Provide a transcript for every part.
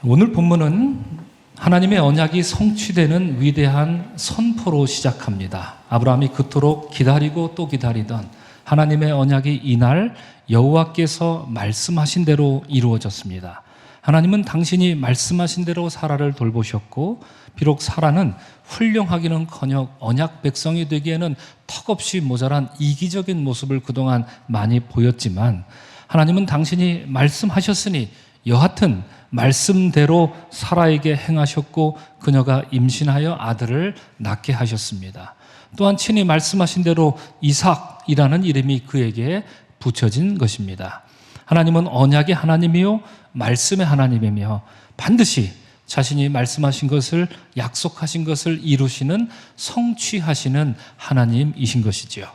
오늘 본문은 하나님의 언약이 성취되는 위대한 선포로 시작합니다. 아브라함이 그토록 기다리고 또 기다리던 하나님의 언약이 이날 여호와께서 말씀하신 대로 이루어졌습니다. 하나님은 당신이 말씀하신 대로 사라를 돌보셨고, 비록 사라는 훌륭하기는커녕 언약 백성이 되기에는 턱없이 모자란 이기적인 모습을 그동안 많이 보였지만, 하나님은 당신이 말씀하셨으니 여하튼 말씀대로 사라에게 행하셨고, 그녀가 임신하여 아들을 낳게 하셨습니다. 또한 친히 말씀하신 대로 이삭이라는 이름이 그에게 붙여진 것입니다. 하나님은 언약의 하나님이요 말씀의 하나님이며, 반드시 자신이 말씀하신 것을, 약속하신 것을 이루시는, 성취하시는 하나님이신 것이지요.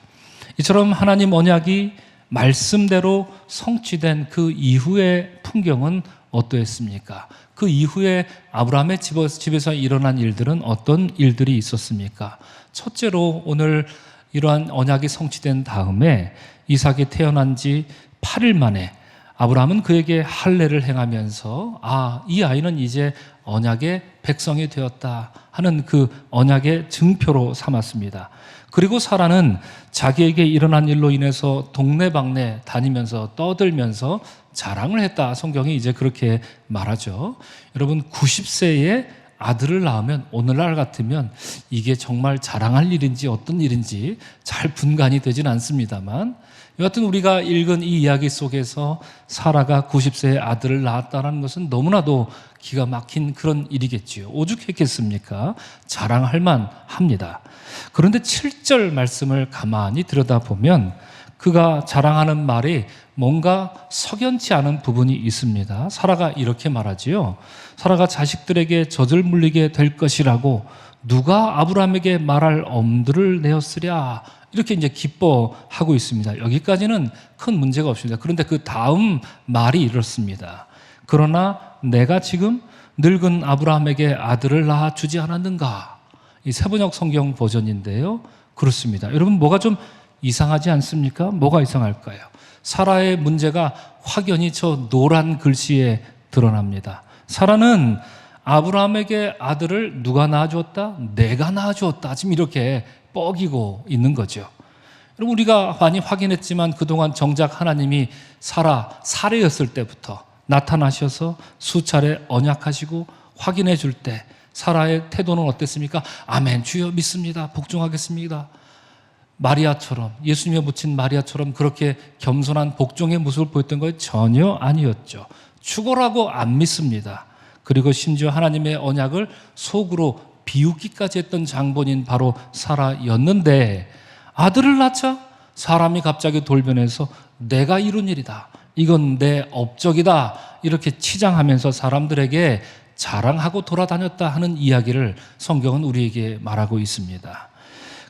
이처럼 하나님 언약이 말씀대로 성취된 그 이후의 풍경은 어떠했습니까? 그 이후에 아브라함의 집에서 일어난 일들은 어떤 일들이 있었습니까? 첫째로, 오늘 이러한 언약이 성취된 다음에 이삭이 태어난 지 8일 만에 아브라함은 그에게 할례를 행하면서 이 아이는 이제 언약의 백성이 되었다 하는 그 언약의 증표로 삼았습니다. 그리고 사라는 자기에게 일어난 일로 인해서 동네방네 다니면서 떠들면서 자랑을 했다. 성경이 이제 그렇게 말하죠. 여러분, 90세에 아들을 낳으면 오늘날 같으면 이게 정말 자랑할 일인지 어떤 일인지 잘 분간이 되진 않습니다만, 여하튼 우리가 읽은 이 이야기 속에서 사라가 90세에 아들을 낳았다는 것은 너무나도 기가 막힌 그런 일이겠지요. 오죽했겠습니까? 자랑할 만합니다. 그런데 7절 말씀을 가만히 들여다보면 그가 자랑하는 말이 뭔가 석연치 않은 부분이 있습니다. 사라가 이렇게 말하지요. 사라가 자식들에게 젖을 물리게 될 것이라고 누가 아브라함에게 말할 엄두를 내었으랴, 이렇게 이제 기뻐하고 있습니다. 여기까지는 큰 문제가 없습니다. 그런데 그 다음 말이 이렇습니다. 그러나 내가 지금 늙은 아브라함에게 아들을 낳아주지 않았는가? 이 세번역 성경 버전인데요. 그렇습니다. 여러분, 뭐가 좀 이상하지 않습니까? 뭐가 이상할까요? 사라의 문제가 확연히 저 노란 글씨에 드러납니다. 사라는 아브라함에게 아들을 누가 낳아주었다? 내가 낳아주었다. 지금 이렇게 뻐기고 있는 거죠. 여러분, 우리가 많이 확인했지만 그동안 정작 하나님이 사례였을 때부터 나타나셔서 수차례 언약하시고 확인해 줄 때 사라의 태도는 어땠습니까? 아멘, 주여 믿습니다. 복종하겠습니다. 마리아처럼, 예수님에 묻힌 마리아처럼 그렇게 겸손한 복종의 모습을 보였던 것이 전혀 아니었죠. 죽어라고 안 믿습니다. 그리고 심지어 하나님의 언약을 속으로 비웃기까지 했던 장본인 바로 사라였는데, 아들을 낳자 사람이 갑자기 돌변해서 내가 이룬 일이다, 이건 내 업적이다, 이렇게 치장하면서 사람들에게 자랑하고 돌아다녔다 하는 이야기를 성경은 우리에게 말하고 있습니다.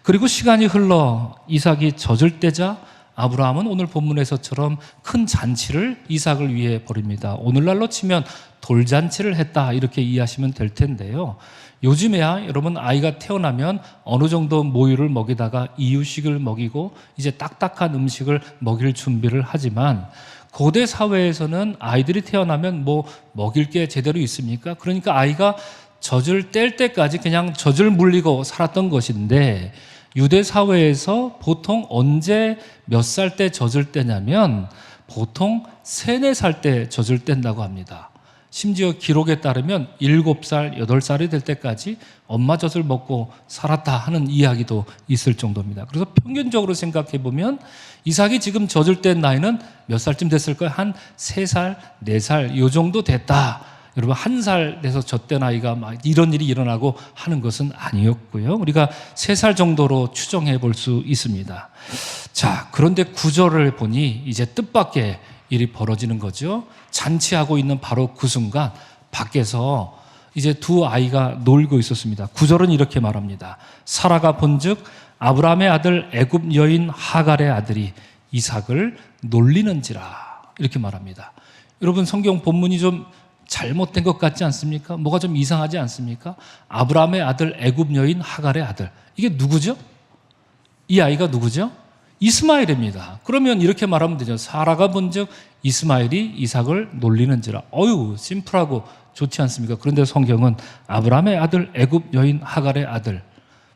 그리고 시간이 흘러 이삭이 젖을 때자 아브라함은 오늘 본문에서처럼 큰 잔치를 이삭을 위해 벌입니다. 오늘날로 치면 돌잔치를 했다, 이렇게 이해하시면 될 텐데요. 요즘에야 여러분, 아이가 태어나면 어느 정도 모유를 먹이다가 이유식을 먹이고 이제 딱딱한 음식을 먹일 준비를 하지만, 고대 사회에서는 아이들이 태어나면 뭐 먹일 게 제대로 있습니까? 그러니까 아이가 젖을 뗄 때까지 그냥 젖을 물리고 살았던 것인데, 유대 사회에서 보통 언제 몇 살 때 젖을 떼냐면 보통 3, 4살 때 젖을 뗀다고 합니다. 심지어 기록에 따르면 7살, 8살이 될 때까지 엄마 젖을 먹고 살았다 하는 이야기도 있을 정도입니다. 그래서 평균적으로 생각해 보면 이삭이 지금 젖을 뗀 나이는 몇 살쯤 됐을까요? 한 3살, 4살 요 정도 됐다. 여러분, 1살 돼서 젖된 아이가 막 이런 일이 일어나고 하는 것은 아니었고요. 우리가 3살 정도로 추정해 볼 수 있습니다. 자, 그런데 9절을 보니 이제 뜻밖의 일이 벌어지는 거죠. 잔치하고 있는 바로 그 순간 밖에서 이제 두 아이가 놀고 있었습니다. 9절은 이렇게 말합니다. 사라가 본즉 아브라함의 아들 애굽 여인 하갈의 아들이 이삭을 놀리는지라, 이렇게 말합니다. 여러분, 성경 본문이 좀 잘못된 것 같지 않습니까? 뭐가 좀 이상하지 않습니까? 아브라함의 아들 애굽 여인 하갈의 아들, 이게 누구죠? 이 아이가 누구죠? 이스마엘입니다. 그러면 이렇게 말하면 되죠. 사라가 본즉 이스마엘이 이삭을 놀리는지라. 심플하고 좋지 않습니까? 그런데 성경은 아브라함의 아들, 애굽 여인 하갈의 아들,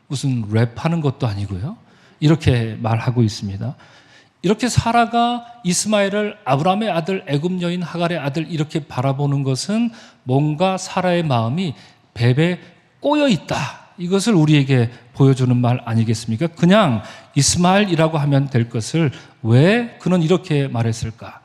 무슨 랩하는 것도 아니고요. 이렇게 말하고 있습니다. 이렇게 사라가 이스마엘을 아브라함의 아들, 애굽 여인 하갈의 아들 이렇게 바라보는 것은 뭔가 사라의 마음이 뱀에 꼬여 있다. 이것을 우리에게 보여주는 말 아니겠습니까? 그냥 이스마엘이라고 하면 될 것을 왜 그는 이렇게 말했을까?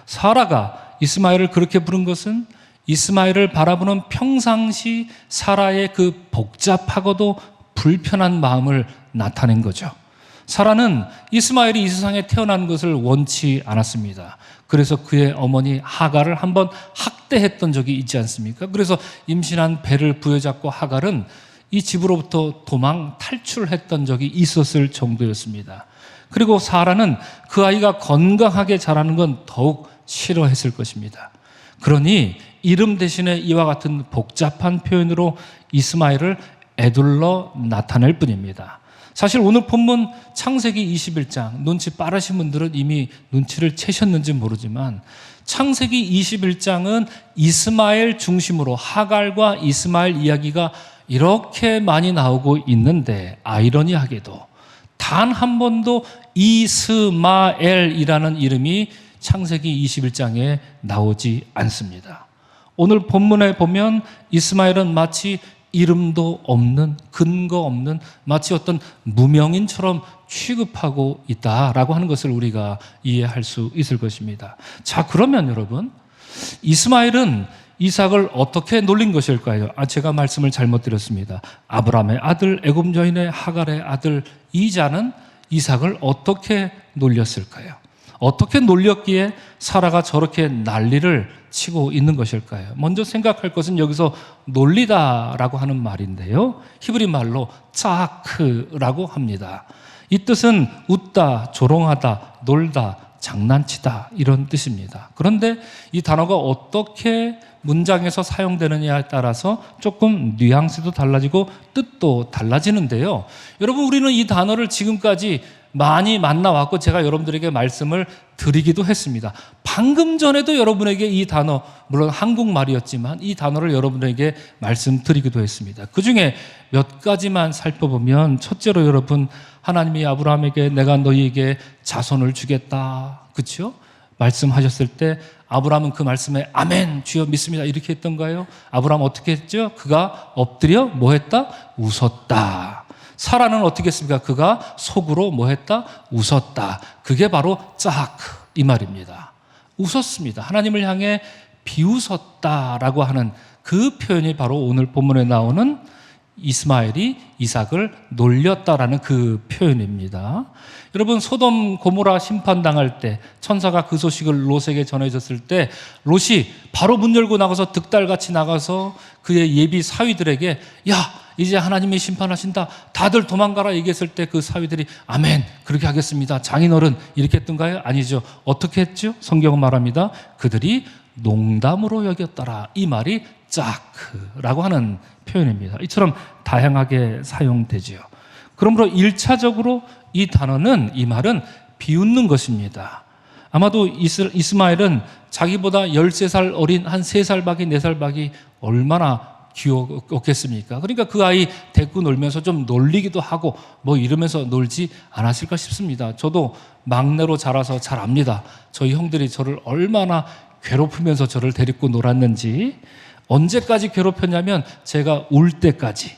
사라가 이스마엘을 그렇게 부른 것은 이스마엘을 바라보는 평상시 사라의 그 복잡하고도 불편한 마음을 나타낸 거죠. 사라는 이스마엘이 이 세상에 태어난 것을 원치 않았습니다. 그래서 그의 어머니 하갈을 한번 학대했던 적이 있지 않습니까? 그래서 임신한 배를 부여잡고 하갈은 이 집으로부터 도망 탈출했던 적이 있었을 정도였습니다. 그리고 사라는 그 아이가 건강하게 자라는 건 더욱 싫어했을 것입니다. 그러니 이름 대신에 이와 같은 복잡한 표현으로 이스마엘을 에둘러 나타낼 뿐입니다. 사실 오늘 본문 창세기 21장, 눈치 빠르신 분들은 이미 눈치를 채셨는지 모르지만 창세기 21장은 이스마엘 중심으로 하갈과 이스마엘 이야기가 이렇게 많이 나오고 있는데 아이러니하게도 단 한 번도 이스마엘이라는 이름이 창세기 21장에 나오지 않습니다. 오늘 본문에 보면 이스마엘은 마치 이름도 없는, 근거 없는, 마치 어떤 무명인처럼 취급하고 있다라고 하는 것을 우리가 이해할 수 있을 것입니다. 자, 그러면 여러분, 이스마엘은 이삭을 어떻게 놀린 것일까요? 제가 말씀을 잘못 드렸습니다. 아브라함의 아들, 애굽 여인의 하갈의 아들 이자는 이삭을 어떻게 놀렸을까요? 어떻게 놀렸기에 사라가 저렇게 난리를 치고 있는 것일까요? 먼저 생각할 것은 여기서 놀리다라고 하는 말인데요. 히브리 말로 짜크라고 합니다. 이 뜻은 웃다, 조롱하다, 놀다, 장난치다 이런 뜻입니다. 그런데 이 단어가 어떻게 문장에서 사용되느냐에 따라서 조금 뉘앙스도 달라지고 뜻도 달라지는데요. 여러분, 우리는 이 단어를 지금까지 많이 만나왔고 제가 여러분들에게 말씀을 드리기도 했습니다. 방금 전에도 여러분에게 이 단어, 물론 한국말이었지만 이 단어를 여러분에게 말씀드리기도 했습니다. 그 중에 몇 가지만 살펴보면 첫째로 여러분, 하나님이 아브라함에게 내가 너희에게 자손을 주겠다, 그렇죠? 말씀하셨을 때 아브라함은 그 말씀에 아멘 주여 믿습니다 이렇게 했던가요? 아브라함 어떻게 했죠? 그가 엎드려 뭐 했다? 웃었다. 사라는 어떻게 했습니까? 그가 속으로 뭐 했다? 웃었다. 그게 바로 짜크 이 말입니다. 웃었습니다. 하나님을 향해 비웃었다라고 하는 그 표현이 바로 오늘 본문에 나오는 이스마엘이 이삭을 놀렸다라는 그 표현입니다. 여러분, 소돔 고모라 심판당할 때 천사가 그 소식을 롯에게 전해졌을 때 롯이 바로 문 열고 나가서 득달같이 나가서 그의 예비 사위들에게 야, 이제 하나님이 심판하신다, 다들 도망가라 얘기했을 때 그 사위들이 아멘 그렇게 하겠습니다 장인어른 이렇게 했던가요? 아니죠. 어떻게 했죠? 성경은 말합니다. 그들이 농담으로 여겼더라. 이 말이 짜크라고 하는 표현입니다. 이처럼 다양하게 사용되지요. 그러므로 1차적으로 이 단어는, 이 말은 비웃는 것입니다. 아마도 이스마엘은 자기보다 13살 어린 한 3살 박이 4살 박이 얼마나 귀여웠겠습니까? 그러니까 그 아이 데리고 놀면서 좀 놀리기도 하고 뭐 이러면서 놀지 않았을까 싶습니다. 저도 막내로 자라서 잘 압니다. 저희 형들이 저를 얼마나 괴롭히면서 저를 데리고 놀았는지. 언제까지 괴롭혔냐면 제가 울 때까지.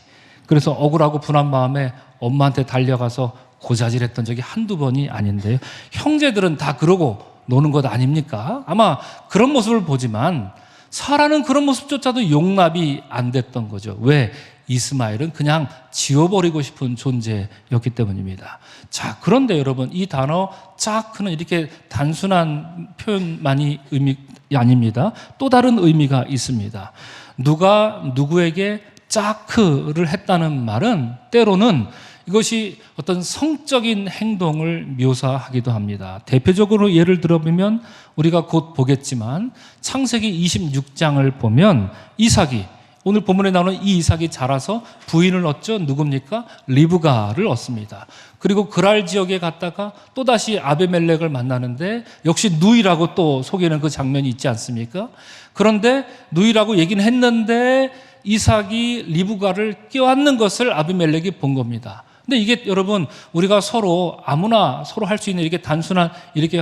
그래서 억울하고 분한 마음에 엄마한테 달려가서 고자질했던 적이 한두 번이 아닌데요. 형제들은 다 그러고 노는 것 아닙니까? 아마 그런 모습을 보지만 사라는 그런 모습조차도 용납이 안 됐던 거죠. 왜? 이스마엘은 그냥 지워버리고 싶은 존재였기 때문입니다. 자, 그런데 여러분, 이 단어 짜크는 이렇게 단순한 표현만이 의미 아닙니다. 또 다른 의미가 있습니다. 누가 누구에게 짜크를 했다는 말은 때로는 이것이 어떤 성적인 행동을 묘사하기도 합니다. 대표적으로 예를 들어보면 우리가 곧 보겠지만 창세기 26장을 보면 이삭이 오늘 본문에 나오는 이 이삭이 자라서 부인을 얻죠. 누굽니까? 리브가를 얻습니다. 그리고 그랄 지역에 갔다가 또다시 아비멜렉을 만나는데 역시 누이라고 또 소개하는 그 장면이 있지 않습니까? 그런데 누이라고 얘기는 했는데 이삭이 리브가를 껴안는 것을 아비멜렉이 본 겁니다. 근데 이게 여러분 우리가 서로 아무나 서로 할 수 있는 이렇게 단순한 이렇게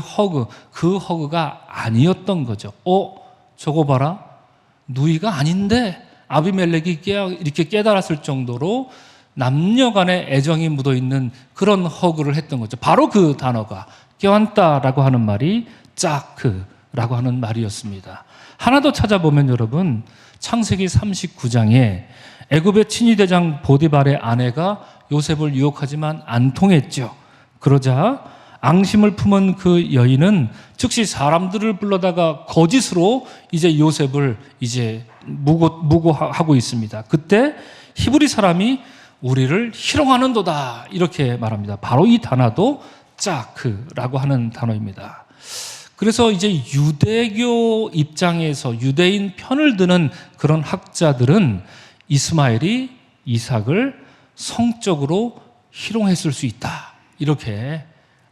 그 허그가 아니었던 거죠. 저거 봐라. 누이가 아닌데 아비멜렉이 이렇게 깨달았을 정도로 남녀 간의 애정이 묻어있는 그런 허그를 했던 거죠. 바로 그 단어가 껴안다라고 하는 말이 짝크라고 하는 말이었습니다. 하나 더 찾아보면 여러분 창세기 39장에 애굽의 친위대장 보디발의 아내가 요셉을 유혹하지만 안 통했죠. 그러자 앙심을 품은 그 여인은 즉시 사람들을 불러다가 거짓으로 이제 요셉을 이제 무고하고 있습니다. 그때 히브리 사람이 우리를 희롱하는도다 이렇게 말합니다. 바로 이 단어도 짝크라고 하는 단어입니다. 그래서 이제 유대교 입장에서 유대인 편을 드는 그런 학자들은 이스마엘이 이삭을 성적으로 희롱했을 수 있다 이렇게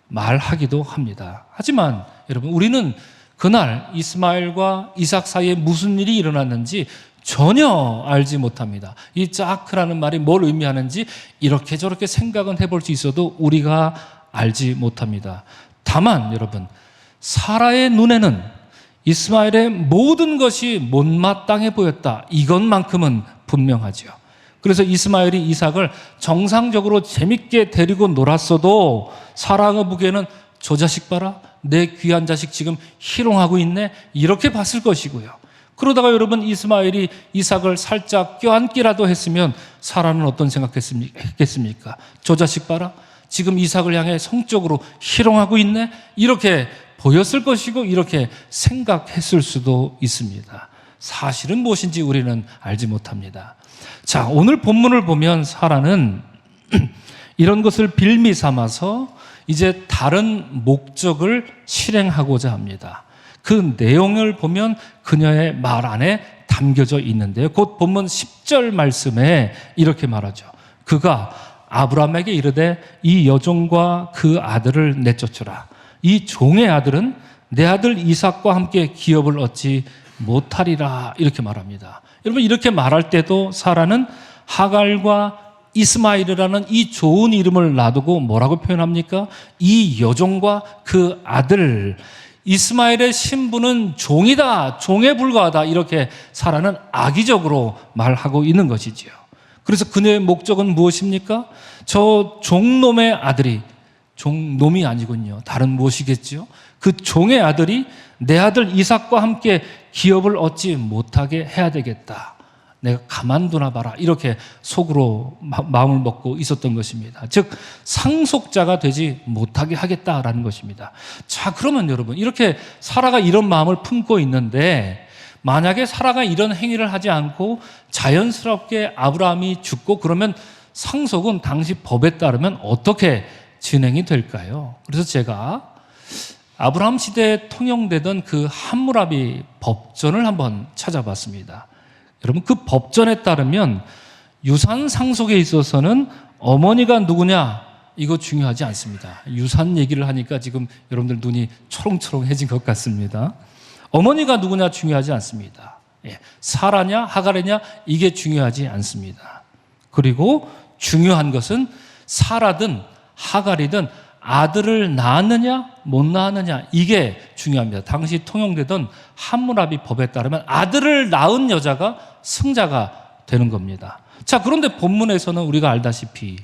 말하기도 합니다. 하지만 여러분 우리는 그날 이스마엘과 이삭 사이에 무슨 일이 일어났는지 전혀 알지 못합니다. 이 짝크라는 말이 뭘 의미하는지 이렇게 저렇게 생각은 해볼 수 있어도 우리가 알지 못합니다. 다만 여러분 사라의 눈에는 이스마엘의 모든 것이 못마땅해 보였다. 이것만큼은 분명하죠. 그래서 이스마엘이 이삭을 정상적으로 재밌게 데리고 놀았어도 사라가 보기에는 저 자식 봐라. 내 귀한 자식 지금 희롱하고 있네. 이렇게 봤을 것이고요. 그러다가 여러분 이스마엘이 이삭을 살짝 껴안기라도 했으면 사라는 어떤 생각했겠습니까? 저 자식 봐라. 지금 이삭을 향해 성적으로 희롱하고 있네. 이렇게 보였을 것이고 이렇게 생각했을 수도 있습니다. 사실은 무엇인지 우리는 알지 못합니다. 자, 오늘 본문을 보면 사라는 이런 것을 빌미 삼아서 이제 다른 목적을 실행하고자 합니다. 그 내용을 보면 그녀의 말 안에 담겨져 있는데요. 곧 본문 10절 말씀에 이렇게 말하죠. 그가 아브라함에게 이르되 이 여종과 그 아들을 내쫓으라. 이 종의 아들은 내 아들 이삭과 함께 기업을 얻지 못하리라 이렇게 말합니다. 여러분 이렇게 말할 때도 사라는 하갈과 이스마엘이라는 이 좋은 이름을 놔두고 뭐라고 표현합니까? 이 여종과 그 아들 이스마엘의 신부는 종이다, 종에 불과하다 이렇게 사라는 악의적으로 말하고 있는 것이지요. 그래서 그녀의 목적은 무엇입니까? 저 종놈의 아들이 종놈이 아니군요. 다른 무엇이겠죠? 그 종의 아들이 내 아들 이삭과 함께 기업을 얻지 못하게 해야 되겠다. 내가 가만두나 봐라. 이렇게 속으로 마음을 먹고 있었던 것입니다. 즉 상속자가 되지 못하게 하겠다라는 것입니다. 자, 그러면 여러분 이렇게 사라가 이런 마음을 품고 있는데 만약에 사라가 이런 행위를 하지 않고 자연스럽게 아브라함이 죽고 그러면 상속은 당시 법에 따르면 어떻게 진행이 될까요? 그래서 제가 아브라함 시대에 통용되던 그 함무라비 법전을 한번 찾아봤습니다. 여러분 그 법전에 따르면 유산 상속에 있어서는 어머니가 누구냐 이거 중요하지 않습니다. 유산 얘기를 하니까 지금 여러분들 눈이 초롱초롱해진 것 같습니다. 어머니가 누구냐 중요하지 않습니다. 사라냐 하갈이냐 이게 중요하지 않습니다. 그리고 중요한 것은 사라든 하갈이든 아들을 낳았느냐 못 낳았느냐 이게 중요합니다. 당시 통용되던 함무라비 법에 따르면 아들을 낳은 여자가 승자가 되는 겁니다. 자, 그런데 본문에서는 우리가 알다시피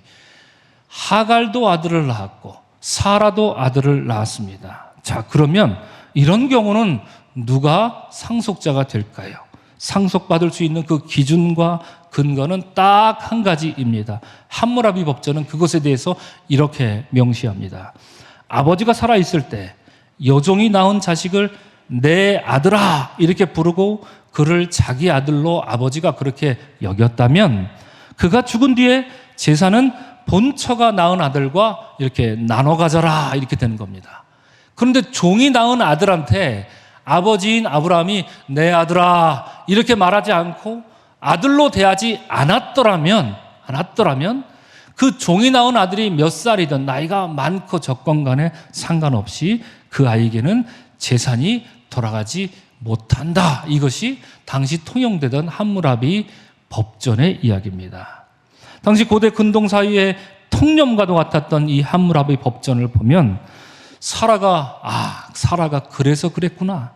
하갈도 아들을 낳았고 사라도 아들을 낳았습니다. 자, 그러면 이런 경우는 누가 상속자가 될까요? 상속받을 수 있는 그 기준과 근거는 딱 한 가지입니다. 함무라비 법전은 그것에 대해서 이렇게 명시합니다. 아버지가 살아있을 때 여종이 낳은 자식을 내 아들아 이렇게 부르고 그를 자기 아들로 아버지가 그렇게 여겼다면 그가 죽은 뒤에 재산은 본처가 낳은 아들과 이렇게 나눠 가져라 이렇게 되는 겁니다. 그런데 종이 낳은 아들한테 아버지인 아브라함이 내 아들아 이렇게 말하지 않고 아들로 대하지 않았더라면 그 종이 낳은 아들이 몇 살이든 나이가 많고 적건 간에 상관없이 그 아이에게는 재산이 돌아가지 못한다. 이것이 당시 통용되던 함무라비 법전의 이야기입니다. 당시 고대 근동 사회의 통념과도 같았던 이 함무라비 법전을 보면 사라가 그래서 그랬구나.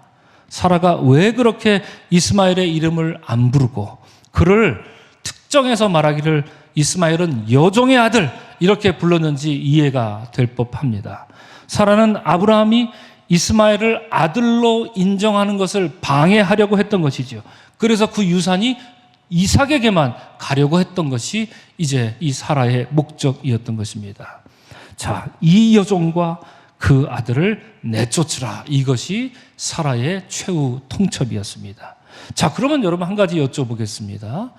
사라가 왜 그렇게 이스마엘의 이름을 안 부르고 그를 특정해서 말하기를 이스마엘은 여종의 아들 이렇게 불렀는지 이해가 될 법합니다. 사라는 아브라함이 이스마엘을 아들로 인정하는 것을 방해하려고 했던 것이죠. 그래서 그 유산이 이삭에게만 가려고 했던 것이 이제 이 사라의 목적이었던 것입니다. 자, 이 여종과 그 아들을 내쫓으라. 이것이 사라의 최후 통첩이었습니다. 자, 그러면 여러분 한 가지 여쭤보겠습니다.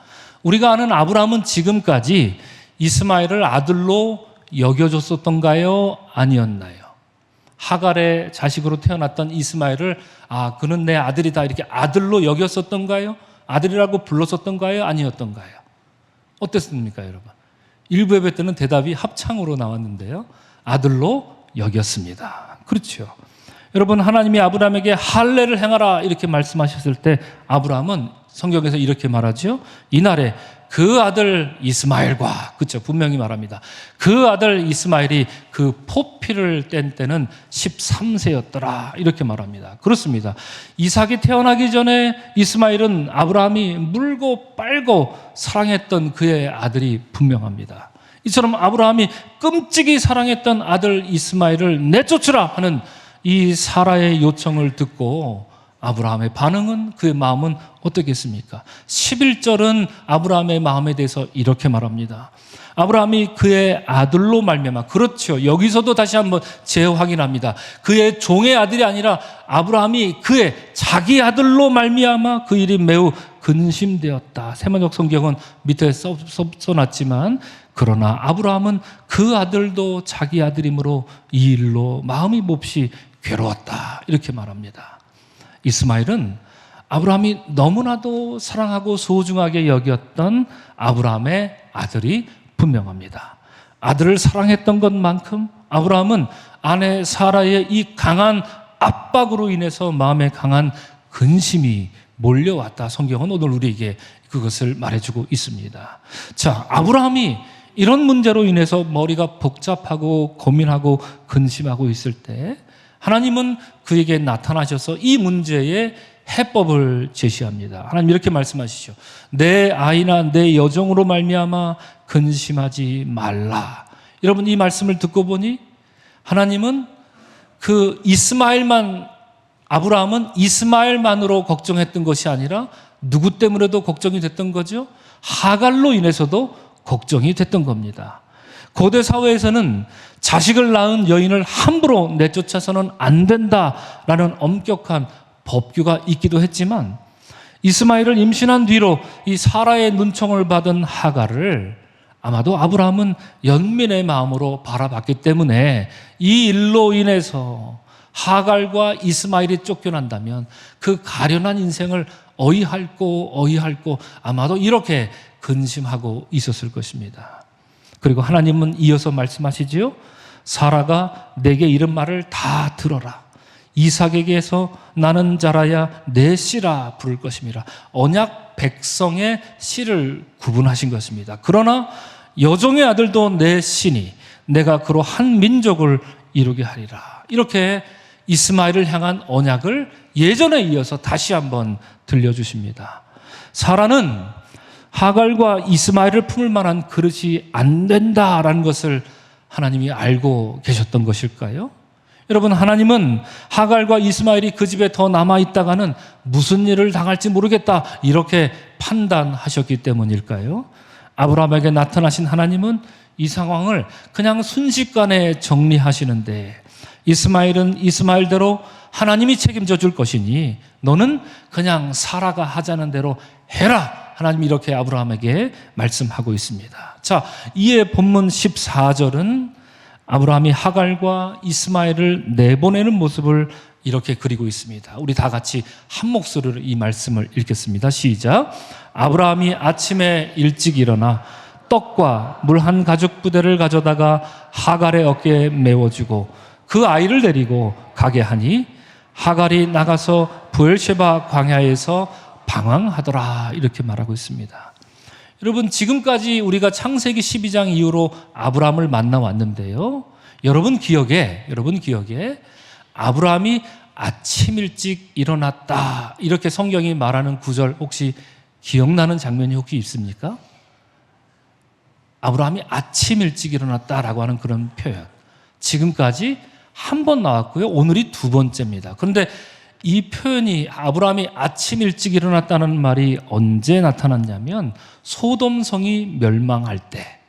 우리가 아는 아브라함은 지금까지 이스마엘을 아들로 여겨줬었던가요? 아니었나요? 하갈의 자식으로 태어났던 이스마엘을 그는 내 아들이다 이렇게 아들로 여겼었던가요? 아들이라고 불렀었던가요? 아니었던가요? 어땠습니까, 여러분? 일부 예배 때는 대답이 합창으로 나왔는데요. 아들로 여겼습니다. 그렇죠. 여러분, 하나님이 아브라함에게 할례를 행하라 이렇게 말씀하셨을 때 아브라함은 성경에서 이렇게 말하죠. 이날에 그 아들 이스마엘과, 그렇죠, 분명히 말합니다. 그 아들 이스마엘이 그 포피를 뗀 때는 13세였더라 이렇게 말합니다. 그렇습니다. 이삭이 태어나기 전에 이스마엘은 아브라함이 물고 빨고 사랑했던 그의 아들이 분명합니다. 이처럼 아브라함이 끔찍이 사랑했던 아들 이스마엘을 내쫓으라 하는 이 사라의 요청을 듣고 아브라함의 반응은, 그의 마음은 어떻겠습니까? 11절은 아브라함의 마음에 대해서 이렇게 말합니다. 아브라함이 그의 아들로 말미암아, 그렇죠, 여기서도 다시 한번 재확인합니다. 그의 종의 아들이 아니라 아브라함이 그의 자기 아들로 말미암아 그 일이 매우 근심되었다. 세번역 성경은 밑에 써놨지만 그러나 아브라함은 그 아들도 자기 아들이므로 이 일로 마음이 몹시 괴로웠다 이렇게 말합니다. 이스마엘은 아브라함이 너무나도 사랑하고 소중하게 여겼던 아브라함의 아들이 분명합니다. 아들을 사랑했던 것만큼 아브라함은 아내 사라의 이 강한 압박으로 인해서 마음에 강한 근심이 몰려왔다. 성경은 오늘 우리에게 그것을 말해주고 있습니다. 자, 아브라함이 이런 문제로 인해서 머리가 복잡하고 고민하고 근심하고 있을 때 하나님은 그에게 나타나셔서 이 문제의 해법을 제시합니다. 하나님 이렇게 말씀하시죠. 내 아이나 내 여종으로 말미암아 근심하지 말라. 여러분, 이 말씀을 듣고 보니 하나님은 그 아브라함은 이스마엘만으로 걱정했던 것이 아니라 누구 때문에도 걱정이 됐던 거죠? 하갈로 인해서도 걱정이 됐던 겁니다. 고대 사회에서는 자식을 낳은 여인을 함부로 내쫓아서는 안 된다라는 엄격한 법규가 있기도 했지만 이스마엘을 임신한 뒤로 이 사라의 눈총을 받은 하갈을 아마도 아브라함은 연민의 마음으로 바라봤기 때문에 이 일로 인해서 하갈과 이스마엘이 쫓겨난다면 그 가련한 인생을 어이할꼬 아마도 이렇게 근심하고 있었을 것입니다. 그리고 하나님은 이어서 말씀하시지요. 사라가 내게 이런 말을 다 들어라. 이삭에게서 나는 자라야 내 씨라 부를 것임이라. 언약 백성의 씨를 구분하신 것입니다. 그러나 여종의 아들도 내 씨니 내가 그로 한 민족을 이루게 하리라. 이렇게 이스마엘을 향한 언약을 예전에 이어서 다시 한번 들려주십니다. 사라는 하갈과 이스마엘을 품을 만한 그릇이 안 된다라는 것을 하나님이 알고 계셨던 것일까요? 여러분, 하나님은 하갈과 이스마엘이 그 집에 더 남아있다가는 무슨 일을 당할지 모르겠다 이렇게 판단하셨기 때문일까요? 아브라함에게 나타나신 하나님은 이 상황을 그냥 순식간에 정리하시는데 이스마엘은 이스마엘대로 하나님이 책임져 줄 것이니 너는 그냥 사라가 하자는 대로 해라. 하나님이 이렇게 아브라함에게 말씀하고 있습니다. 자, 이에 본문 14절은 아브라함이 하갈과 이스마엘을 내보내는 모습을 이렇게 그리고 있습니다. 우리 다 같이 한 목소리로 이 말씀을 읽겠습니다. 시작. 아브라함이 아침에 일찍 일어나 떡과 물 한 가죽 부대를 가져다가 하갈의 어깨에 메워주고 그 아이를 데리고 가게 하니 하갈이 나가서 브엘셰바 광야에서 방황하더라. 이렇게 말하고 있습니다. 여러분, 지금까지 우리가 창세기 12장 이후로 아브라함을 만나왔는데요, 여러분 기억에 아브라함이 아침 일찍 일어났다 이렇게 성경이 말하는 구절 혹시 기억나는 장면이 혹시 있습니까? 아브라함이 아침 일찍 일어났다라고 하는 그런 표현, 지금까지 한 번 나왔고요, 오늘이 두 번째입니다. 그런데 이 표현이 아브라함이 아침 일찍 일어났다는 말이 언제 나타났냐면 소돔성이 멸망할 때,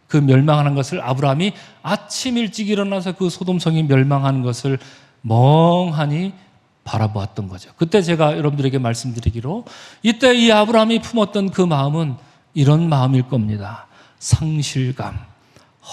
그 멸망하는 것을 아브라함이 아침 일찍 일어나서 그 소돔성이 멸망하는 것을 멍하니 바라보았던 거죠. 그때 제가 여러분들에게 말씀드리기로 이때 이 아브라함이 품었던 그 마음은 이런 마음일 겁니다. 상실감,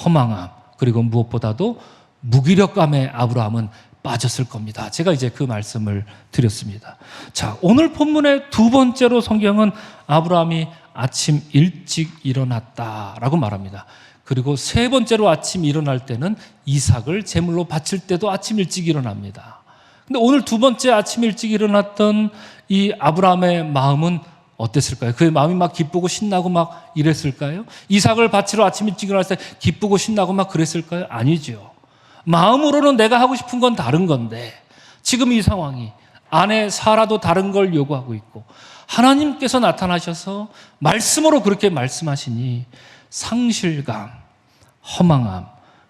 허망함, 그리고 무엇보다도 무기력감에 아브라함은 빠졌을 겁니다. 제가 이제 그 말씀을 드렸습니다. 자, 오늘 본문의 두 번째로 성경은 아브라함이 아침 일찍 일어났다라고 말합니다. 그리고 세 번째로 아침 일어날 때는 이삭을 제물로 바칠 때도 아침 일찍 일어납니다. 근데 오늘 두 번째 아침 일찍 일어났던 이 아브라함의 마음은 어땠을까요? 그의 마음이 막 기쁘고 신나고 막 이랬을까요? 이삭을 바치러 아침 일찍 일어났을 때 기쁘고 신나고 막 그랬을까요? 아니죠. 마음으로는 내가 하고 싶은 건 다른 건데 지금 이 상황이 아내 사라도 다른 걸 요구하고 있고 하나님께서 나타나셔서 말씀으로 그렇게 말씀하시니 상실감, 허망함,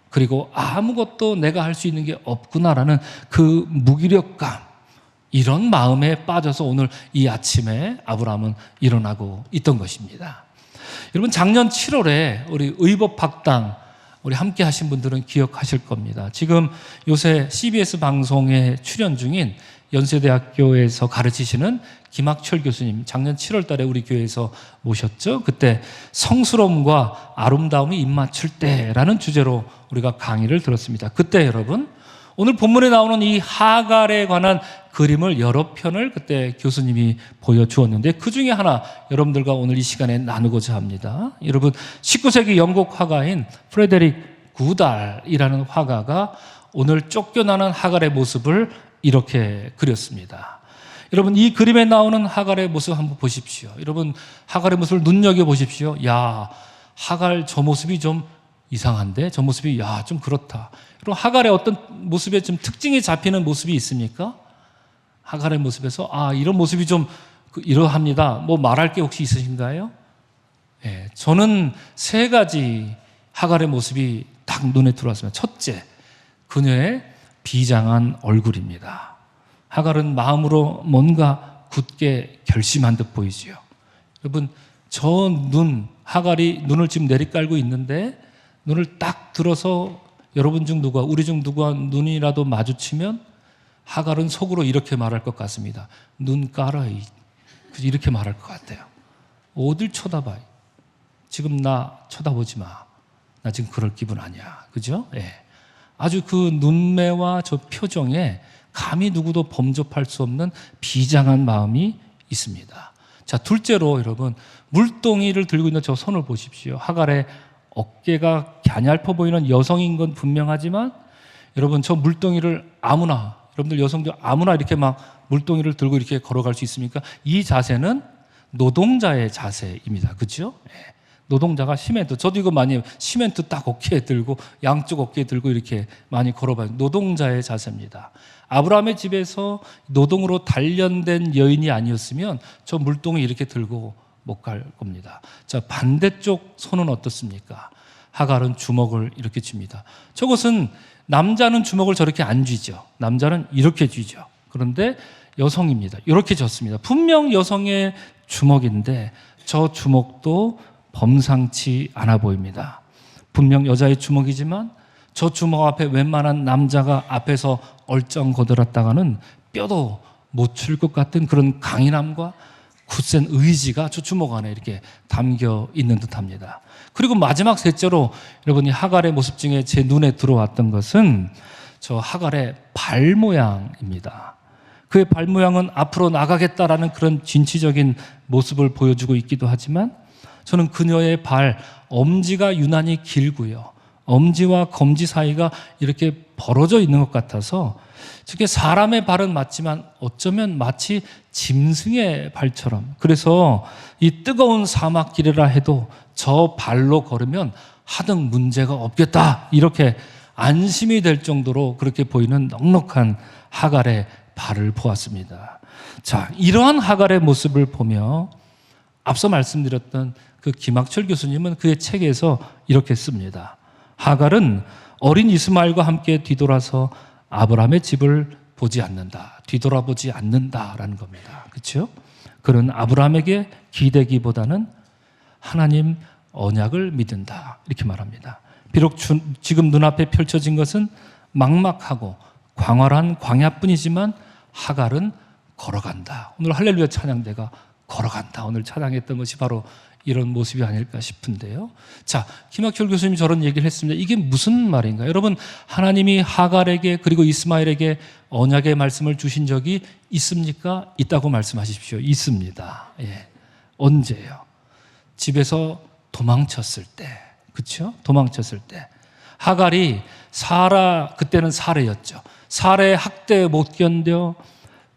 그리고 아무것도 내가 할 수 있는 게 없구나라는 그 무기력감, 이런 마음에 빠져서 오늘 이 아침에 아브라함은 일어나고 있던 것입니다. 여러분, 작년 7월에 우리 의법학당 우리 함께 하신 분들은 기억하실 겁니다. 지금 요새 CBS 방송에 출연 중인 연세대학교에서 가르치시는 김학철 교수님, 작년 7월 달에 우리 교회에서 모셨죠. 그때 성스러움과 아름다움이 입맞출 때라는 주제로 우리가 강의를 들었습니다. 그때 여러분, 오늘 본문에 나오는 이 하갈에 관한 그림을 여러 편을 그때 교수님이 보여주었는데 그 중에 하나 여러분들과 오늘 이 시간에 나누고자 합니다. 여러분, 19세기 영국 화가인 프레데릭 구달이라는 화가가 오늘 쫓겨나는 하갈의 모습을 이렇게 그렸습니다. 여러분, 이 그림에 나오는 하갈의 모습 한번 보십시오. 여러분, 하갈의 모습을 눈여겨보십시오. 야, 하갈 저 모습이 좀 이상한데? 저 모습이 좀 그렇다. 여러분, 하갈의 어떤 모습에 좀 특징이 잡히는 모습이 있습니까? 하갈의 모습에서 이런 모습이 좀 이러합니다. 뭐 말할 게 혹시 있으신가요? 예, 저는 세 가지 하갈의 모습이 딱 눈에 들어왔습니다. 첫째, 그녀의 비장한 얼굴입니다. 하갈은 마음으로 뭔가 굳게 결심한 듯 보이지요. 여러분, 저 눈, 하갈이 눈을 지금 내리깔고 있는데 눈을 딱 들어서 여러분 중 누가, 우리 중 누가 눈이라도 마주치면 하갈은 속으로 이렇게 말할 것 같습니다. 눈 깔아, 이렇게 말할 것 같아요. 어딜 쳐다봐. 지금 나 쳐다보지 마. 나 지금 그럴 기분 아니야. 그죠? 예. 아주 그 눈매와 저 표정에 감히 누구도 범접할 수 없는 비장한 마음이 있습니다. 자, 둘째로 여러분, 물동이를 들고 있는 저 손을 보십시오. 하갈의 어깨가 갸냘퍼 보이는 여성인 건 분명하지만 여러분, 저 물동이를 여러분들 여성들 아무나 이렇게 막 물동이를 들고 이렇게 걸어갈 수 있습니까? 이 자세는 노동자의 자세입니다. 그렇죠? 노동자가 시멘트, 저도 이거 많이 시멘트 딱 어깨에 들고 양쪽 어깨에 들고 이렇게 많이 걸어봐요. 노동자의 자세입니다. 아브라함의 집에서 노동으로 단련된 여인이 아니었으면 저 물동이 이렇게 들고 못 갈 겁니다. 자, 반대쪽 손은 어떻습니까? 하갈은 주먹을 이렇게 쥡니다. 저것은 남자는 주먹을 저렇게 안 쥐죠. 남자는 이렇게 쥐죠. 그런데 여성입니다. 이렇게 졌습니다. 분명 여성의 주먹인데 저 주먹도 범상치 않아 보입니다. 분명 여자의 주먹이지만 저 주먹 앞에 웬만한 남자가 앞에서 얼쩡거들었다가는 뼈도 못 칠 것 같은 그런 강인함과 굳센 의지가 저 주먹 안에 이렇게 담겨 있는 듯합니다. 그리고 마지막 셋째로 여러분이 하갈의 모습 중에 제 눈에 들어왔던 것은 저 하갈의 발 모양입니다. 그의 발 모양은 앞으로 나가겠다라는 그런 진취적인 모습을 보여주고 있기도 하지만 저는 그녀의 발, 엄지가 유난히 길고요. 엄지와 검지 사이가 이렇게 벌어져 있는 것 같아서 저게 사람의 발은 맞지만 어쩌면 마치 짐승의 발처럼, 그래서 이 뜨거운 사막길이라 해도 저 발로 걸으면 하등 문제가 없겠다, 이렇게 안심이 될 정도로 그렇게 보이는 넉넉한 하갈의 발을 보았습니다. 자, 이러한 하갈의 모습을 보며 앞서 말씀드렸던 그 김학철 교수님은 그의 책에서 이렇게 씁니다. 하갈은 어린 이스마엘과 함께 뒤돌아서 아브라함의 집을 보지 않는다. 뒤돌아보지 않는다라는 겁니다. 그렇죠? 그는 아브라함에게 기대기보다는 하나님 언약을 믿는다. 이렇게 말합니다. 비록 지금 눈앞에 펼쳐진 것은 막막하고 광활한 광야뿐이지만 하갈은 걸어간다. 오늘 할렐루야 찬양대가 걸어간다. 오늘 찬양했던 것이 바로 이런 모습이 아닐까 싶은데요. 자, 김학철 교수님이 저런 얘기를 했습니다. 이게 무슨 말인가요? 여러분, 하나님이 하갈에게 그리고 이스마엘에게 언약의 말씀을 주신 적이 있습니까? 있다고 말씀하십시오. 있습니다. 예. 언제요? 집에서 도망쳤을 때. 그렇죠? 도망쳤을 때. 하갈이 그때는 사례였죠. 사례의 학대에 못 견뎌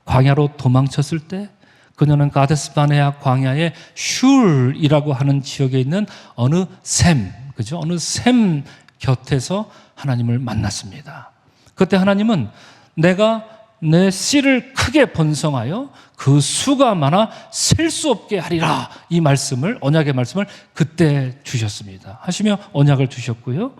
광야로 도망쳤을 때 그녀는 가데스 바네아 광야의 슐이라고 하는 지역에 있는 어느 샘, 그죠? 어느 샘 곁에서 하나님을 만났습니다. 그때 하나님은 내가 내 씨를 크게 번성하여 그 수가 많아 셀 수 없게 하리라, 이 말씀을, 언약의 말씀을 그때 주셨습니다. 하시며 언약을 주셨고요.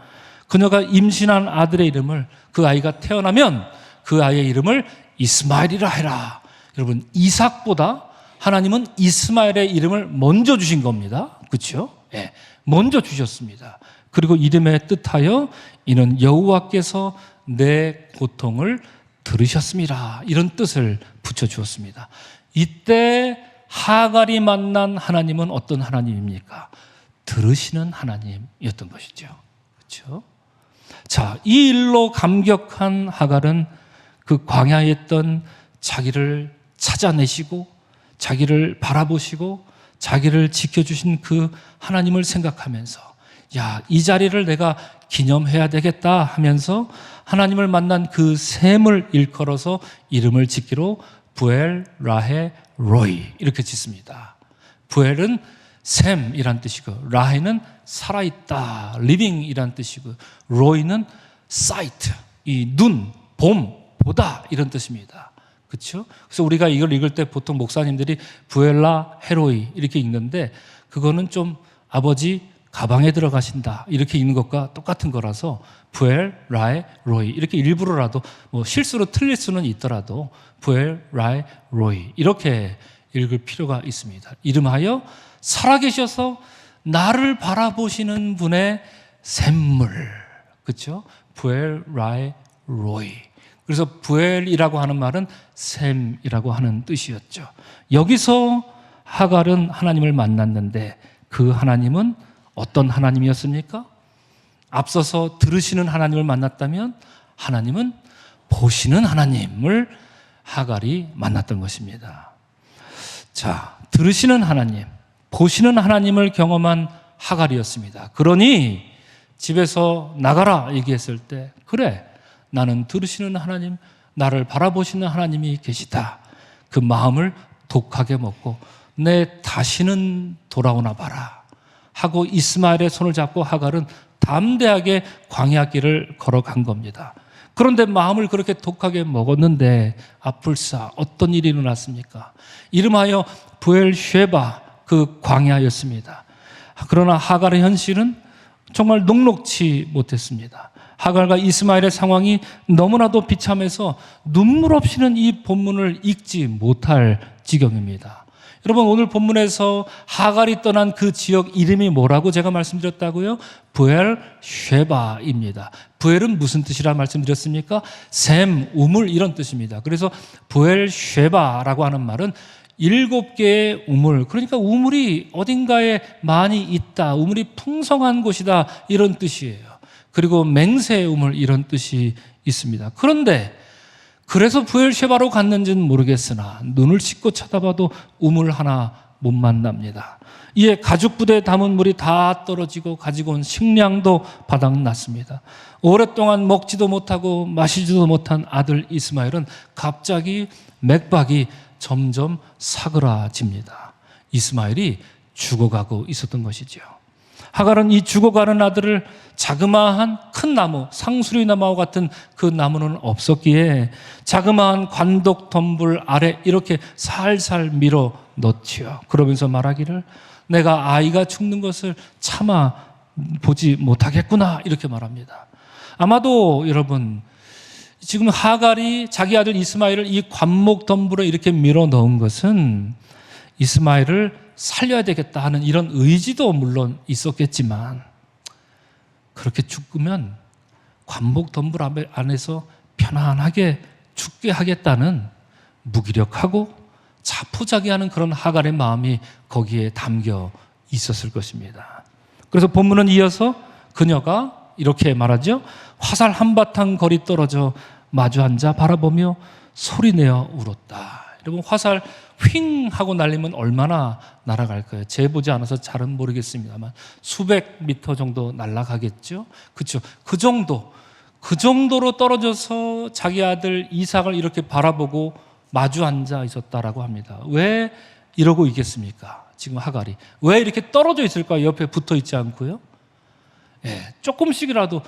그녀가 임신한 아들의 이름을, 그 아이가 태어나면 그 아이의 이름을 이스마엘이라 해라. 여러분, 이삭보다 하나님은 이스마엘의 이름을 먼저 주신 겁니다. 그렇죠? 예, 먼저 주셨습니다. 그리고 이름에 뜻하여 이는 여호와께서 내 고통을 들으셨습니다. 이런 뜻을 붙여주었습니다. 이때 하갈이 만난 하나님은 어떤 하나님입니까? 들으시는 하나님이었던 것이죠. 그렇죠? 자, 이 일로 감격한 하갈은 그 광야에 있던 자기를 찾아내시고 자기를 바라보시고 자기를 지켜주신 그 하나님을 생각하면서, 야, 이 자리를 내가 기념해야 되겠다 하면서 하나님을 만난 그 샘을 일컬어서 이름을 짓기로 부엘 라헤 로이 이렇게 짓습니다. 부엘은 샘이란 뜻이고, 라헤는 살아있다, 리빙이란 뜻이고, 로이는 사이트, 이 눈, 봄, 보다, 이런 뜻입니다. 그렇죠? 그래서 우리가 이걸 읽을 때 보통 목사님들이 부엘라 헤로이 이렇게 읽는데, 그거는 좀 아버지 가방에 들어가신다 이렇게 읽는 것과 똑같은 거라서 부엘 라에 로이 이렇게 일부러라도, 뭐 실수로 틀릴 수는 있더라도 부엘 라에 로이 이렇게 읽을 필요가 있습니다. 이름하여 살아계셔서 나를 바라보시는 분의 샘물, 그렇죠? 부엘 라에 로이. 그래서 부엘이라고 하는 말은 샘이라고 하는 뜻이었죠. 여기서 하갈은 하나님을 만났는데 그 하나님은 어떤 하나님이었습니까? 앞서서 들으시는 하나님을 만났다면 하나님은 보시는 하나님을 하갈이 만났던 것입니다. 자, 들으시는 하나님, 보시는 하나님을 경험한 하갈이었습니다. 그러니 집에서 나가라 얘기했을 때, 그래, 나는 들으시는 하나님, 나를 바라보시는 하나님이 계시다. 그 마음을 독하게 먹고 내 다시는 돌아오나 봐라 하고 이스마엘의 손을 잡고 하갈은 담대하게 광야길을 걸어간 겁니다. 그런데 마음을 그렇게 독하게 먹었는데 아플싸 어떤 일이 일어났습니까? 이름하여 부엘쉐바, 그 광야였습니다. 그러나 하갈의 현실은 정말 녹록치 못했습니다. 하갈과 이스마엘의 상황이 너무나도 비참해서 눈물 없이는 이 본문을 읽지 못할 지경입니다. 여러분, 오늘 본문에서 하갈이 떠난 그 지역 이름이 뭐라고 제가 말씀드렸다고요? 부엘쉐바입니다. 부엘은 무슨 뜻이라 말씀드렸습니까? 샘, 우물 이런 뜻입니다. 그래서 부엘쉐바라고 하는 말은 7개의 우물, 그러니까 우물이 어딘가에 많이 있다, 우물이 풍성한 곳이다 이런 뜻이에요. 그리고 맹세 우물 이런 뜻이 있습니다. 그런데 그래서 부엘셰바로 갔는지는 모르겠으나 눈을 씻고 쳐다봐도 우물 하나 못 만납니다. 이에 가죽 부대에 담은 물이 다 떨어지고 가지고 온 식량도 바닥났습니다. 오랫동안 먹지도 못하고 마시지도 못한 아들 이스마엘은 갑자기 맥박이 점점 사그라집니다. 이스마엘이 죽어가고 있었던 것이죠. 하갈은 이 죽어가는 아들을 자그마한 큰 나무, 상수리 나무와 같은 그 나무는 없었기에 자그마한 관독 덤불 아래 이렇게 살살 밀어 넣지요. 그러면서 말하기를 내가 아이가 죽는 것을 참아 보지 못하겠구나 이렇게 말합니다. 아마도 여러분 지금 하갈이 자기 아들 이스마엘을 이 관목 덤불에 이렇게 밀어 넣은 것은 이스마엘을 살려야 되겠다 하는 이런 의지도 물론 있었겠지만 그렇게 죽으면 관목 덤불 안에서 편안하게 죽게 하겠다는 무기력하고 자포자기하는 그런 하갈의 마음이 거기에 담겨 있었을 것입니다. 그래서 본문은 이어서 그녀가 이렇게 말하죠. 화살 한바탕 거리 떨어져 마주 앉아 바라보며 소리내어 울었다. 여러분 화살 휙 하고 날리면 얼마나 날아갈까요? 재보지 않아서 잘은 모르겠습니다만 수백 미터 정도 날아가겠죠. 그렇죠. 그 정도로 떨어져서 자기 아들 이삭을 이렇게 바라보고 마주 앉아 있었다라고 합니다. 왜 이러고 있겠습니까? 지금 하갈이 왜 이렇게 떨어져 있을까요? 옆에 붙어 있지 않고요. 예, 조금이라도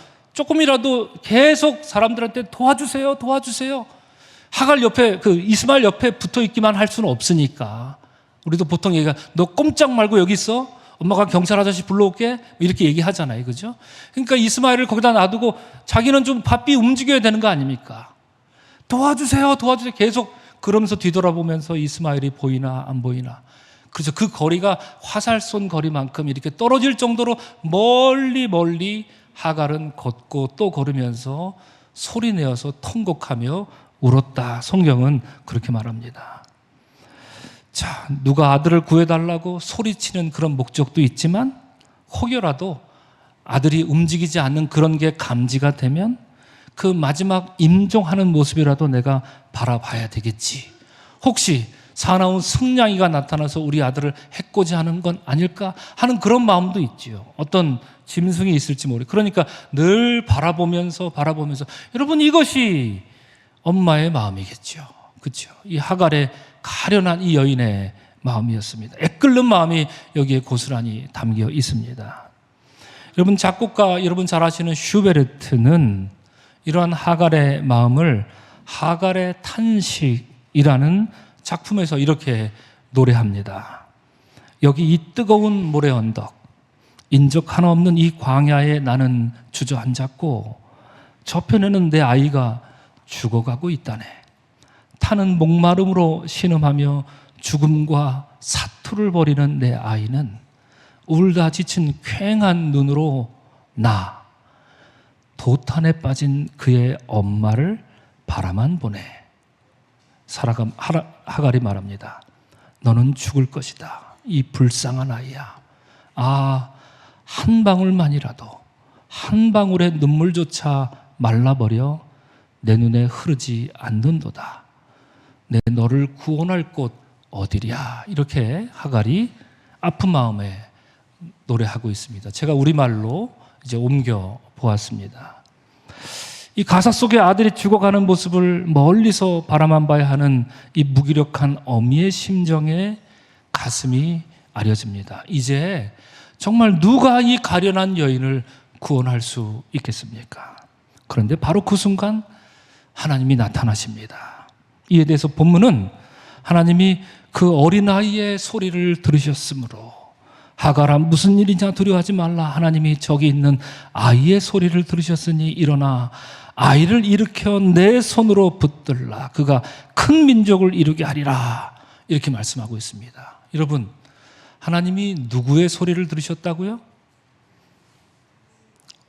계속 사람들한테 도와주세요. 하갈 옆에 이스마엘 옆에 붙어 있기만 할 수는 없으니까 우리도 보통 얘기가 너 꼼짝 말고 여기 있어. 엄마가 경찰 아저씨 불러올게. 이렇게 얘기하잖아요, 그죠? 그러니까 이스마엘을 거기다 놔두고 자기는 좀 바삐 움직여야 되는 거 아닙니까? 도와주세요. 계속 그러면서 뒤돌아보면서 이스마엘이 보이나 안 보이나. 그래서 그 거리가 화살 쏜 거리만큼 이렇게 떨어질 정도로 멀리 하갈은 걷고 또 걸으면서 소리내어서 통곡하며 울었다. 성경은 그렇게 말합니다. 자, 누가 아들을 구해달라고 소리치는 그런 목적도 있지만 혹여라도 아들이 움직이지 않는 그런 게 감지가 되면 그 마지막 임종하는 모습이라도 내가 바라봐야 되겠지. 혹시 사나운 승냥이가 나타나서 우리 아들을 해코지 하는 건 아닐까 하는 그런 마음도 있지요. 어떤 짐승이 있을지 모르겠어요. 그러니까 늘 바라보면서 여러분 이것이 엄마의 마음이겠죠. 그렇죠. 이 하갈의 가련한 이 여인의 마음이었습니다. 애끓는 마음이 여기에 고스란히 담겨 있습니다. 여러분 작곡가 여러분 잘 아시는 슈베르트는 이러한 하갈의 마음을 하갈의 탄식이라는 작품에서 이렇게 노래합니다. 여기 이 뜨거운 모래 언덕 인적 하나 없는 이 광야에 나는 주저앉았고 저편에는 내 아이가 죽어가고 있다네. 타는 목마름으로 신음하며 죽음과 사투를 벌이는 내 아이는 울다 지친 퀭한 눈으로 나 도탄에 빠진 그의 엄마를 바라만 보네. 하갈이 말합니다. 너는 죽을 것이다. 이 불쌍한 아이야. 한 방울만이라도 한 방울의 눈물조차 말라버려 내 눈에 흐르지 않는도다. 내 너를 구원할 곳 어디랴. 이렇게 하갈이 아픈 마음에 노래하고 있습니다. 제가 우리말로 이제 옮겨 보았습니다. 이 가사 속에 아들이 죽어가는 모습을 멀리서 바라만 봐야 하는 이 무기력한 어미의 심정에 가슴이 아려집니다. 이제 정말 누가 이 가련한 여인을 구원할 수 있겠습니까? 그런데 바로 그 순간 하나님이 나타나십니다. 이에 대해서 본문은 하나님이 그 어린아이의 소리를 들으셨으므로 하갈아 무슨 일이냐 두려워하지 말라. 하나님이 저기 있는 아이의 소리를 들으셨으니 일어나 아이를 일으켜 내 손으로 붙들라. 그가 큰 민족을 이루게 하리라. 이렇게 말씀하고 있습니다. 여러분 하나님이 누구의 소리를 들으셨다고요?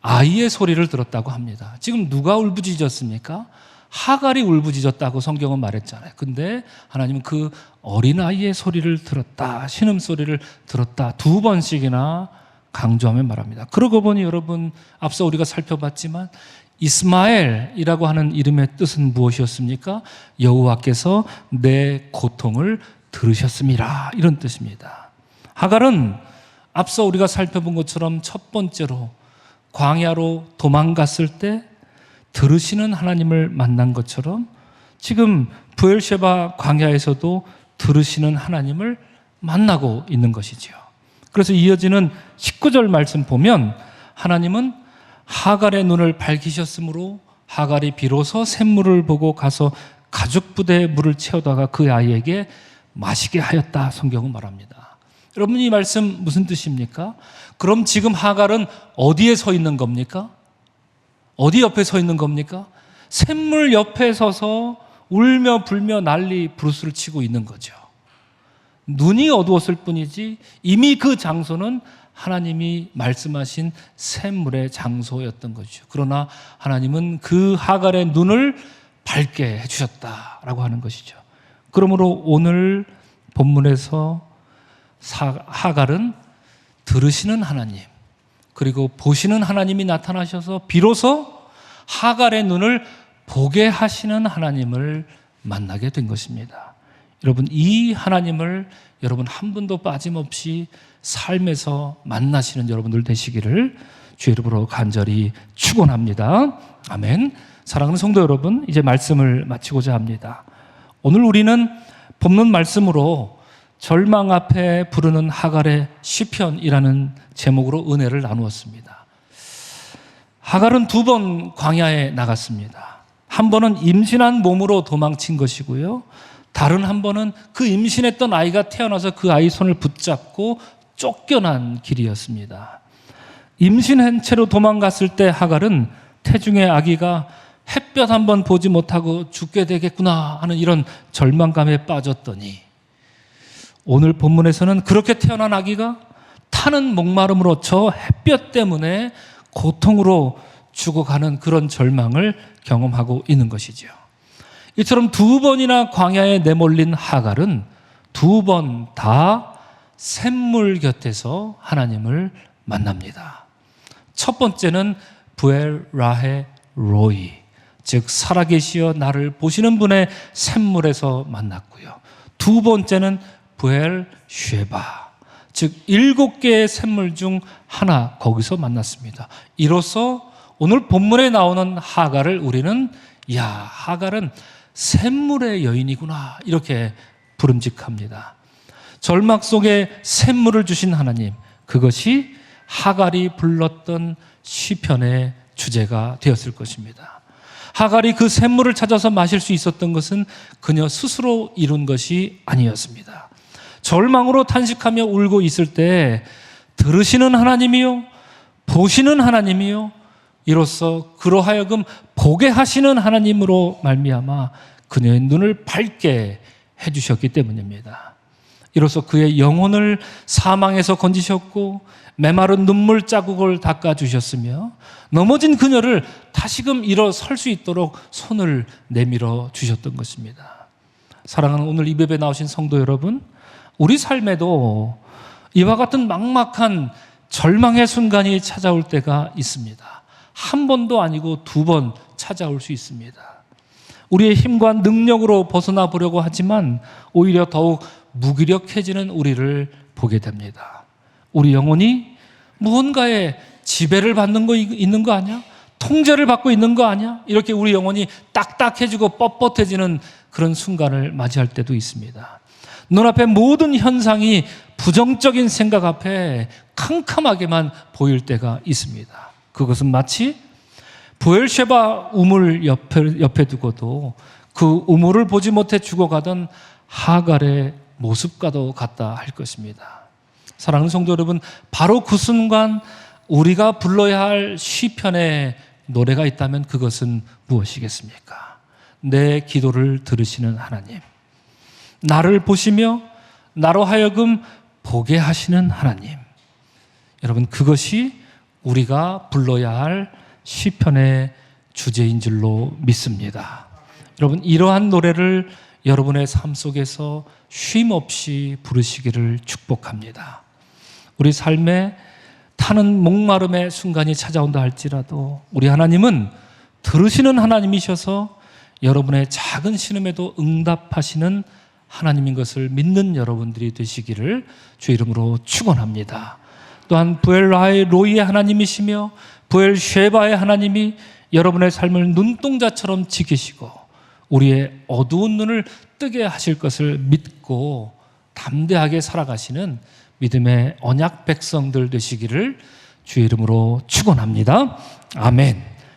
아이의 소리를 들었다고 합니다. 지금 누가 울부짖었습니까? 하갈이 울부짖었다고 성경은 말했잖아요. 근데 하나님은 그 어린아이의 소리를 들었다, 신음소리를 들었다 2번씩이나 강조하며 말합니다. 그러고 보니 여러분 앞서 우리가 살펴봤지만 이스마엘이라고 하는 이름의 뜻은 무엇이었습니까? 여호와께서 내 고통을 들으셨음이라, 이런 뜻입니다. 하갈은 앞서 우리가 살펴본 것처럼 첫 번째로 광야로 도망갔을 때 들으시는 하나님을 만난 것처럼 지금 브엘셰바 광야에서도 들으시는 하나님을 만나고 있는 것이죠. 그래서 이어지는 19절 말씀 보면 하나님은 하갈의 눈을 밝히셨으므로 하갈이 비로소 샘물을 보고 가서 가죽 부대에 물을 채우다가 그 아이에게 마시게 하였다, 성경은 말합니다. 여러분, 이 말씀 무슨 뜻입니까? 그럼 지금 하갈은 어디에 서 있는 겁니까? 어디 옆에 서 있는 겁니까? 샘물 옆에 서서 울며 불며 난리 부르스를 치고 있는 거죠. 눈이 어두웠을 뿐이지 이미 그 장소는 하나님이 말씀하신 샘물의 장소였던 것이죠. 그러나 하나님은 그 하갈의 눈을 밝게 해주셨다라고 하는 것이죠. 그러므로 오늘 본문에서 하갈은 들으시는 하나님, 그리고 보시는 하나님이 나타나셔서 비로소 하갈의 눈을 보게 하시는 하나님을 만나게 된 것입니다. 여러분, 이 하나님을 여러분 한 분도 빠짐없이 삶에서 만나시는 여러분들 되시기를 주의 이름으로 간절히 축원합니다. 아멘. 사랑하는 성도 여러분, 이제 말씀을 마치고자 합니다. 오늘 우리는 본문 말씀으로 절망 앞에 부르는 하갈의 시편이라는 제목으로 은혜를 나누었습니다. 하갈은 2번 광야에 나갔습니다. 한 번은 임신한 몸으로 도망친 것이고요, 다른 한 번은 그 임신했던 아이가 태어나서 그 아이 손을 붙잡고 쫓겨난 길이었습니다. 임신한 채로 도망갔을 때 하갈은 태중의 아기가 햇볕 한번 보지 못하고 죽게 되겠구나 하는 이런 절망감에 빠졌더니 오늘 본문에서는 그렇게 태어난 아기가 타는 목마름으로 저 햇볕 때문에 고통으로 죽어가는 그런 절망을 경험하고 있는 것이죠. 이처럼 2번이나 광야에 내몰린 하갈은 2번 다 샘물 곁에서 하나님을 만납니다. 첫 번째는 부엘 라헤 로이, 즉 살아계시어 나를 보시는 분의 샘물에서 만났고요, 2번째는 부엘 쉐바, 즉 7개의 샘물 중 하나, 거기서 만났습니다. 이로써 오늘 본문에 나오는 하갈을 우리는 하갈은 샘물의 여인이구나, 이렇게 부름직합니다. 절망 속에 샘물을 주신 하나님, 그것이 하갈이 불렀던 시편의 주제가 되었을 것입니다. 하갈이 그 샘물을 찾아서 마실 수 있었던 것은 그녀 스스로 이룬 것이 아니었습니다. 절망으로 탄식하며 울고 있을 때 들으시는 하나님이요, 보시는 하나님이요, 이로써 그로하여금 보게 하시는 하나님으로 말미암아 그녀의 눈을 밝게 해주셨기 때문입니다. 이로써 그의 영혼을 사망에서 건지셨고 메마른 눈물 자국을 닦아주셨으며 넘어진 그녀를 다시금 일어설 수 있도록 손을 내밀어 주셨던 것입니다. 사랑하는 오늘 이 예배에 나오신 성도 여러분, 우리 삶에도 이와 같은 막막한 절망의 순간이 찾아올 때가 있습니다. 한 번도 아니고 2번 찾아올 수 있습니다. 우리의 힘과 능력으로 벗어나 보려고 하지만 오히려 더욱 무기력해지는 우리를 보게 됩니다. 우리 영혼이 무언가에 지배를 받는 거 있는 거 아니야? 통제를 받고 있는 거 아니야? 이렇게 우리 영혼이 딱딱해지고 뻣뻣해지는 그런 순간을 맞이할 때도 있습니다. 눈앞의 모든 현상이 부정적인 생각 앞에 캄캄하게만 보일 때가 있습니다. 그것은 마치 부엘셰바 우물 옆에 두고도 그 우물을 보지 못해 죽어가던 하갈의 모습과도 같다 할 것입니다. 사랑하는 성도 여러분, 바로 그 순간 우리가 불러야 할 시편의 노래가 있다면 그것은 무엇이겠습니까? 내 기도를 들으시는 하나님, 나를 보시며 나로 하여금 보게 하시는 하나님, 여러분, 그것이 우리가 불러야 할 시편의 주제인 줄로 믿습니다. 여러분, 이러한 노래를 여러분의 삶 속에서 쉼 없이 부르시기를 축복합니다. 우리 삶에 타는 목마름의 순간이 찾아온다 할지라도 우리 하나님은 들으시는 하나님이셔서 여러분의 작은 신음에도 응답하시는 하나님인 것을 믿는 여러분들이 되시기를 주 이름으로 축원합니다. 또한 부엘라의 로이의 하나님이시며 부엘 쉐바의 하나님이 여러분의 삶을 눈동자처럼 지키시고 우리의 어두운 눈을 뜨게 하실 것을 믿고 담대하게 살아가시는 믿음의 언약 백성들 되시기를 주 이름으로 축원합니다. 아멘.